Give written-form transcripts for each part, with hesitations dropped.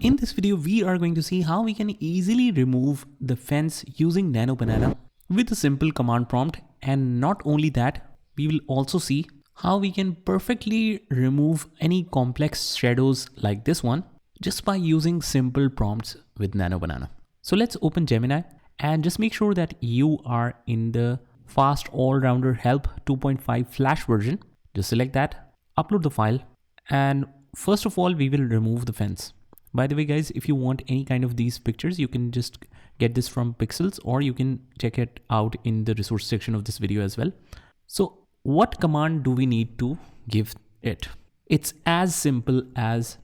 In this video, we are going to see how we can easily remove the fence using Nano Banana with a simple command prompt. And not only that, we will also see how we can perfectly remove any complex shadows like this one just by using simple prompts with Nano Banana. So let's open Gemini and just make sure that you are in the Fast All-Rounder Help 2.5 Flash version. Just select that, upload the file, and first of all, we will remove the fence. By the way, guys, if you want any kind of these pictures, you can just get this from Pixels, or you can check it out in the resource section of this video as well. So what command do we need to give it? It's as simple as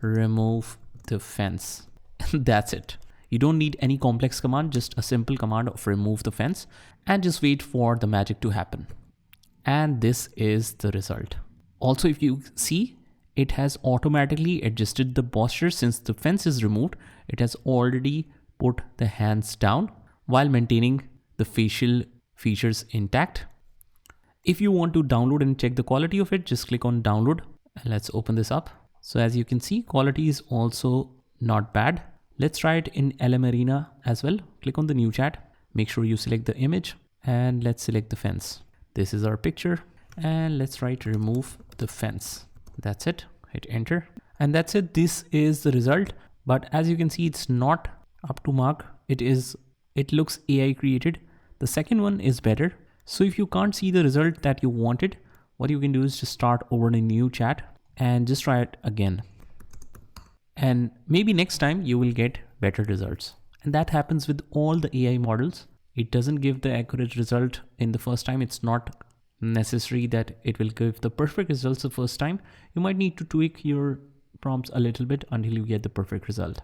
remove the fence. That's it. You don't need any complex command, just a simple command of remove the fence, and just wait for the magic to happen. And this is the result. Also, if you see, it has automatically adjusted the posture since the fence is removed. It has already put the hands down while maintaining the facial features intact. If you want to download and check the quality of it, just click on download and let's open this up. So as you can see, quality is also not bad. Let's try it in LM Arena as well. Click on the new chat. Make sure you select the image and let's select the fence. This is our picture and let's write remove the fence. That's it. Hit enter. And that's it. This is the result. But as you can see, it's not up to mark. It looks AI created. The second one is better. So if you can't see the result that you wanted, what you can do is just start over in a new chat and just try it again. And maybe next time you will get better results. And that happens with all the AI models. It doesn't give the accurate result in the first time. It's not necessary that it will give the perfect results the first time. You might need to tweak your prompts a little bit until you get the perfect result.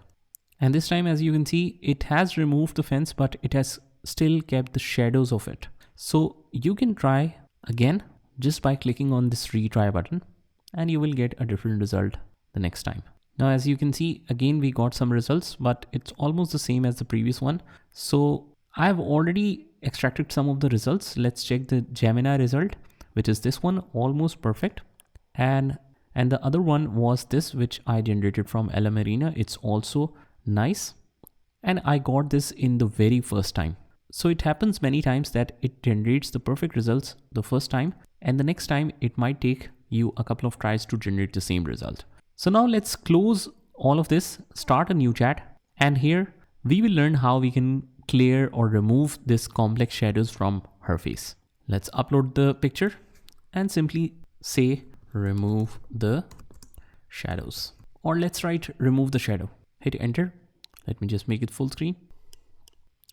And this time, as you can see, it has removed the fence, but it has still kept the shadows of it. So you can try again just by clicking on this retry button and you will get a different result the next time. Now, as you can see, again, we got some results, but it's almost the same as the previous one. So I've already extracted some of the results. Let's check the Gemini result, which is this one, almost perfect. And the other one was this, which I generated from LM Arena. It's also nice. And I got this in the very first time. So it happens many times that it generates the perfect results the first time, and the next time it might take you a couple of tries to generate the same result. So now let's close all of this, start a new chat, and here we will learn how we can clear or remove this complex shadows from her face. Let's upload the picture and simply say remove the shadows, or let's write remove the shadow. Hit enter. Let me just make it full screen.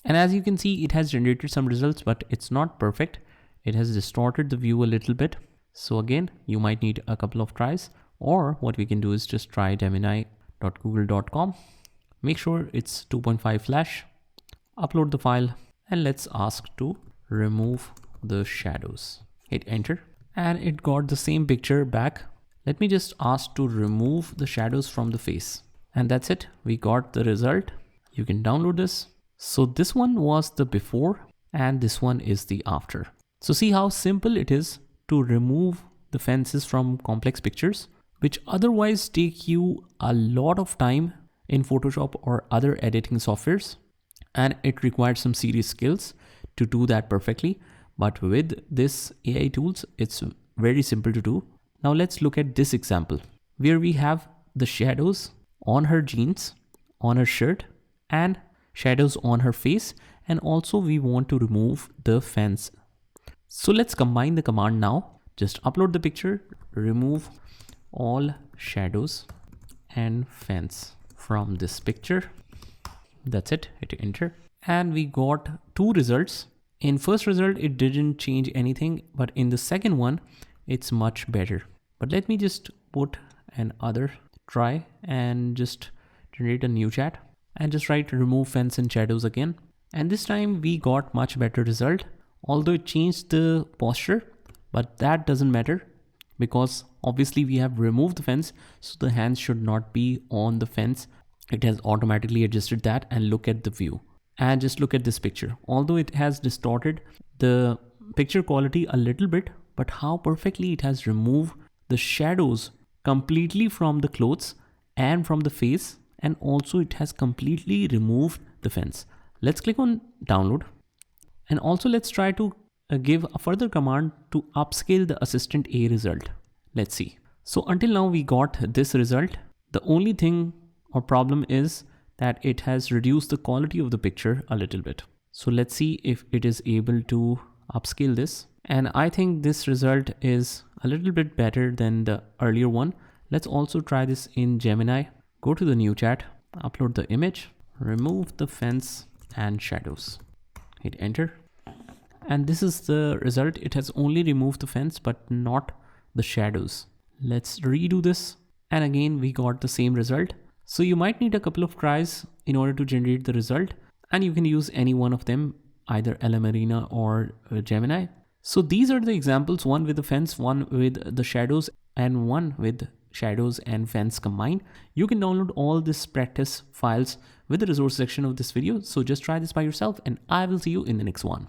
And as you can see, it has generated some results, but it's not perfect. It has distorted the view a little bit. So again, you might need a couple of tries, or what we can do is just try gemini.google.com. Make sure it's 2.5 flash. Upload the file and let's ask to remove the shadows. Hit enter and it got the same picture back. Let me just ask to remove the shadows from the face. And that's it. We got the result. You can download this. So this one was the before and this one is the after. So see how simple it is to remove the fences from complex pictures, which otherwise take you a lot of time in Photoshop or other editing softwares. And it requires some serious skills to do that perfectly. But with this AI tools, it's very simple to do. Now let's look at this example where we have the shadows on her jeans, on her shirt, and shadows on her face. And also we want to remove the fence. So let's combine the command now. Just upload the picture, remove all shadows and fence from this picture. That's it. Hit enter. And we got two results. In first result, it didn't change anything, but in the second one, it's much better. But let me just put another try and just generate a new chat and just write remove fence and shadows again. And this time we got much better result, although it changed the posture, but that doesn't matter because obviously we have removed the fence. So the hands should not be on the fence. It has automatically adjusted that, and look at the view and just look at this picture. Although it has distorted the picture quality a little bit, but how perfectly it has removed the shadows completely from the clothes and from the face and also it has completely removed the fence. Let's click on download, and also let's try to give a further command to upscale the assistant A result. Let's see. So until now we got this result. The only thing or problem is that it has reduced the quality of the picture a little bit. So let's see if it is able to upscale this. And I think this result is a little bit better than the earlier one. Let's also try this in Gemini. Go to the new chat, upload the image, remove the fence and shadows. Hit enter. And this is the result. It has only removed the fence but not the shadows. Let's redo this. And again, we got the same result. So you might need a couple of tries in order to generate the result. And you can use any one of them, either LM Arena or Gemini. So these are the examples, one with the fence, one with the shadows, and one with shadows and fence combined. You can download all this practice files with the resource section of this video. So just try this by yourself and I will see you in the next one.